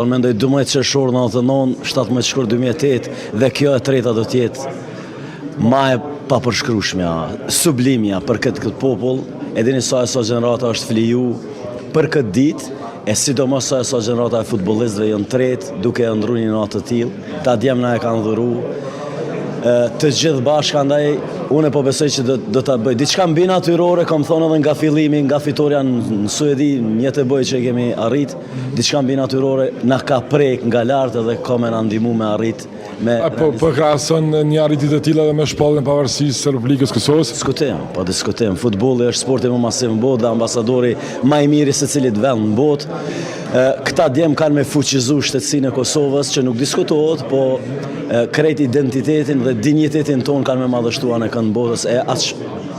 Mendoj 12 qershor 99, 17 shkurt 2008 dhe kjo e treta do t'jetë ma e papërshkrueshmja, sublimja për këtë popull. E dini sa gjenerata është fliju për këtë ditë, e sidomos sa gjenerata e futbollistëve janë tretë duke e ndru një natë të tillë. Ta djem na e kanë dhuru të gjithë bashkë, andaj unë po besoj që do ta bëj diçka mbi natyrore, kam thonë edhe nga fillimi, nga fitoria në Suedi, mjetë e bëj që kemi arrit, diçka mbi natyrore na ka prek nga lart edhe ka me na ndihmu me arrit. Po krahason një arritje të tilla dhe me shpalljen e pavarësisë së Republikës Kosovës? Diskutojmë. Futbolli është sporti më masiv në botë dhe ambasadori më i miri se cilit vend në botë. Këta djem kanë me fuqizu shtetësinë e Kosovës, që nuk diskutohet, po krejt identitetin dhe dinjitetin ton kanë me madhështuar në kënd botës, e aq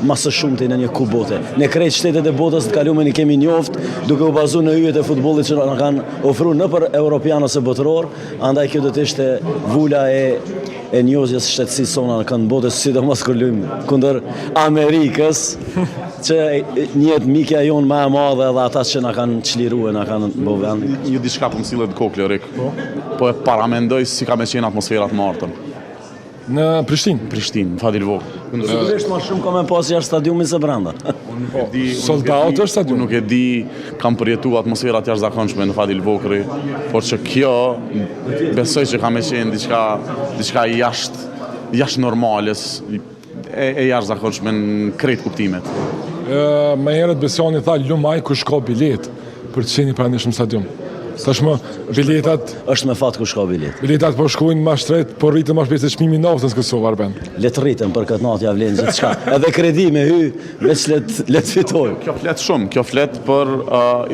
ma së shumti në një kup bote. Ne krejt shtetet e botës të kalume një kemi njoft, duke u bazu në yjet e futbollit që na kanë ofru në për europian ose botëror, andaj kjo do të ishte vula e njozjes shtetësisë sona në kënd botës, sidomos kur luajmë kundër Amerikës, që njët mikja jonë më e madhe dhe ata që na kanë çliruar, na kanë bo vend. Një diçka po më sillet kokë, Rik. Po e paramendoj si ka me qenë atmosfera të martën. Në Prishtinë? Prishtinë, në Fadil Vog. Sigurisht më shumë ka me pas jashtë stadiumit së brenda. Soldat është stadium? Nuk e di, kam përjetu atmosferat jashtëzakonshme në Fadil Vogri, por që kjo besoj që ka me qenë diçka jashtë normales, e jashtëzakonshme në krejt kuptimet. Më herët Besiani tha lumaj kush ka bilet për të qenë pranishëm stadium. Tashmë biletat është me fat kush ka bilet. Biletat po shkojnë më shtret, po rritën më shpejt se çmimi i naftës në Kosovë, Arben. Le të rritën për këtë natë ja vlen gjithçka. Edhe kredi me hy, veç le të fitojmë. Kjo flet shumë, kjo flet për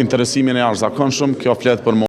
interesimin e jashtëzakonshëm, kjo flet për